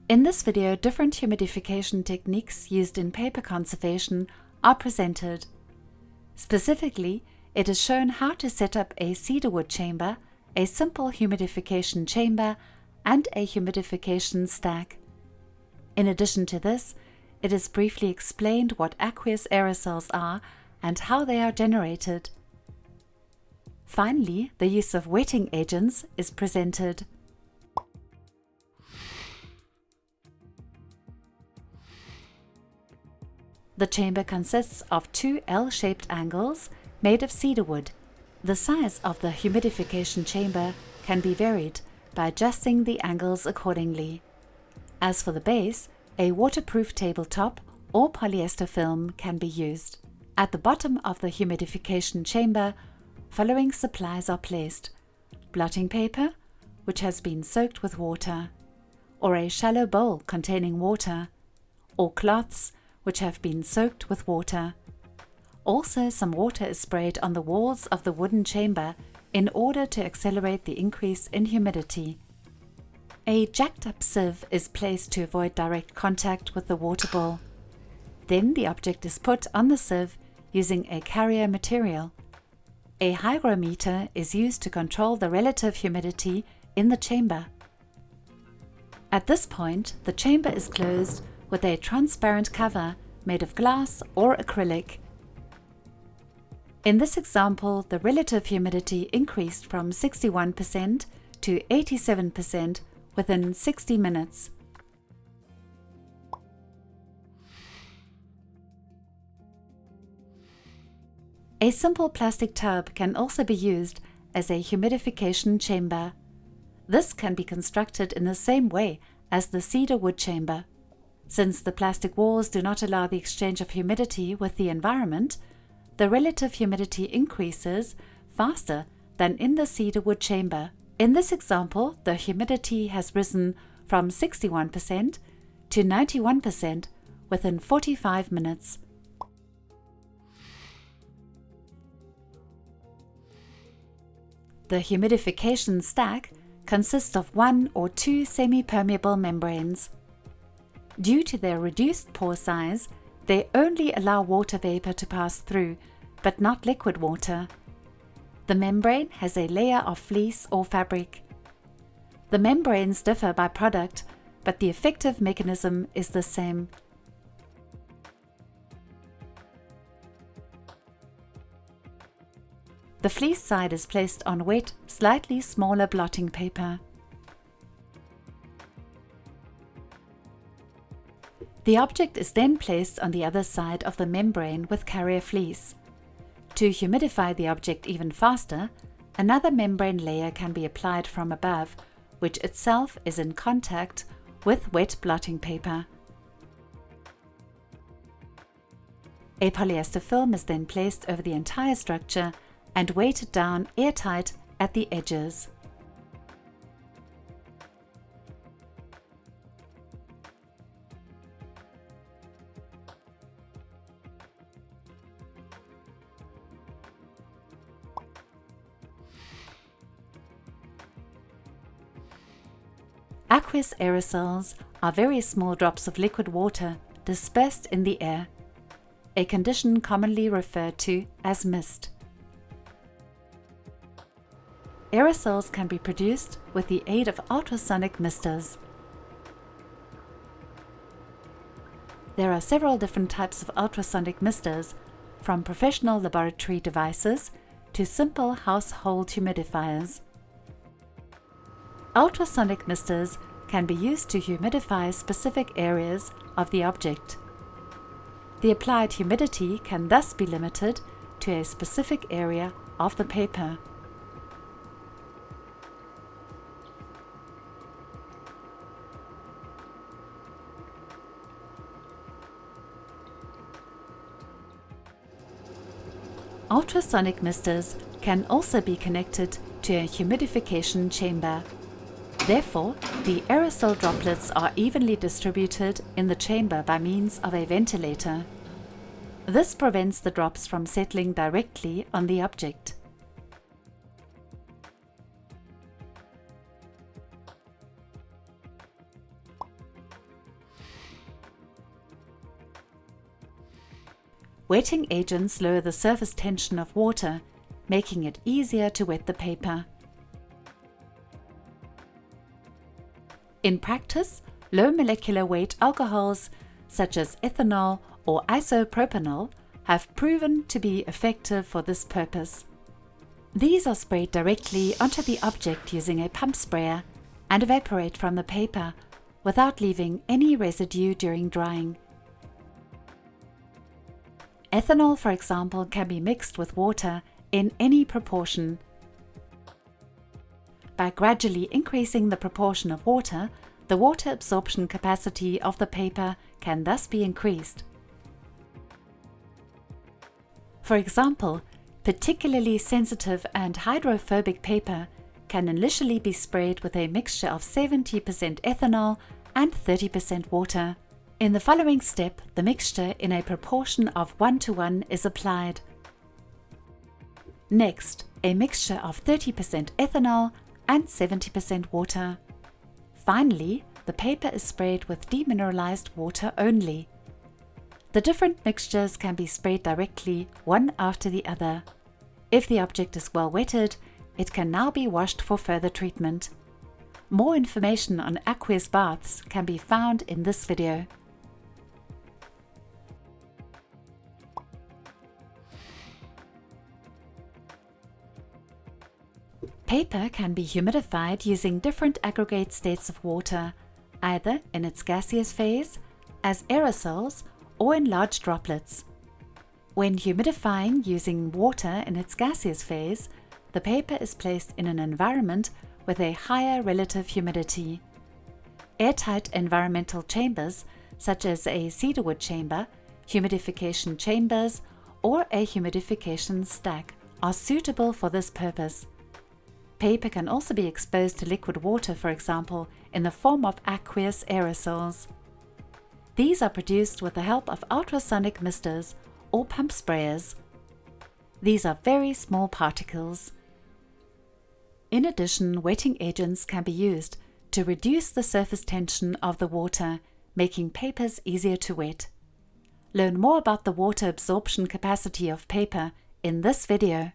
In this video, different humidification techniques used in paper conservation are presented. Specifically, it is shown how to set up a cedar wood chamber, a simple humidification chamber, and a humidification stack. In addition to this, it is briefly explained what aqueous aerosols are and how they are generated. Finally, the use of wetting agents is presented. The chamber consists of two L-shaped angles made of cedar wood. The size of the humidification chamber can be varied by adjusting the angles accordingly. As for the base, a waterproof tabletop or polyester film can be used. At the bottom of the humidification chamber, following supplies are placed: blotting paper, which has been soaked with water, or a shallow bowl containing water, or cloths which have been soaked with water. Also, some water is sprayed on the walls of the wooden chamber in order to accelerate the increase in humidity. A jacked-up sieve is placed to avoid direct contact with the water bowl. Then the object is put on the sieve using a carrier material. A hygrometer is used to control the relative humidity in the chamber. At this point, the chamber is closed with a transparent cover made of glass or acrylic. In this example, the relative humidity increased from 61% to 87% within 60 minutes. A simple plastic tub can also be used as a humidification chamber. This can be constructed in the same way as the cedar wood chamber. Since the plastic walls do not allow the exchange of humidity with the environment, the relative humidity increases faster than in the cedar wood chamber. In this example, the humidity has risen from 61% to 91% within 45 minutes. The humidification stack consists of one or two semi-permeable membranes. Due to their reduced pore size, they only allow water vapor to pass through, but not liquid water. The membrane has a layer of fleece or fabric. The membranes differ by product, but the effective mechanism is the same. The fleece side is placed on wet, slightly smaller blotting paper. The object is then placed on the other side of the membrane with carrier fleece. To humidify the object even faster, another membrane layer can be applied from above, which itself is in contact with wet blotting paper. A polyester film is then placed over the entire structure and weighted down airtight at the edges. Aqueous aerosols are very small drops of liquid water dispersed in the air, a condition commonly referred to as mist. Aerosols can be produced with the aid of ultrasonic misters. There are several different types of ultrasonic misters, from professional laboratory devices to simple household humidifiers. Ultrasonic misters can be used to humidify specific areas of the object. The applied humidity can thus be limited to a specific area of the paper. Ultrasonic misters can also be connected to a humidification chamber. Therefore, the aerosol droplets are evenly distributed in the chamber by means of a ventilator. This prevents the drops from settling directly on the object. Wetting agents lower the surface tension of water, making it easier to wet the paper. In practice, low molecular weight alcohols, such as ethanol or isopropanol, have proven to be effective for this purpose. These are sprayed directly onto the object using a pump sprayer and evaporate from the paper without leaving any residue during drying. Ethanol, for example, can be mixed with water in any proportion. By gradually increasing the proportion of water, the water absorption capacity of the paper can thus be increased. For example, particularly sensitive and hydrophobic paper can initially be sprayed with a mixture of 70% ethanol and 30% water. In the following step, the mixture in a proportion of 1:1 is applied. Next, a mixture of 30% ethanol and 70% water. Finally, the paper is sprayed with demineralized water only. The different mixtures can be sprayed directly, one after the other. If the object is well wetted, it can now be washed for further treatment. More information on aqueous baths can be found in this video. Paper can be humidified using different aggregate states of water, either in its gaseous phase, as aerosols, or in large droplets. When humidifying using water in its gaseous phase, the paper is placed in an environment with a higher relative humidity. Airtight environmental chambers, such as a cedarwood chamber, humidification chambers, or a humidification stack, are suitable for this purpose. Paper can also be exposed to liquid water, for example, in the form of aqueous aerosols. These are produced with the help of ultrasonic misters or pump sprayers. These are very small particles. In addition, wetting agents can be used to reduce the surface tension of the water, making papers easier to wet. Learn more about the water absorption capacity of paper in this video.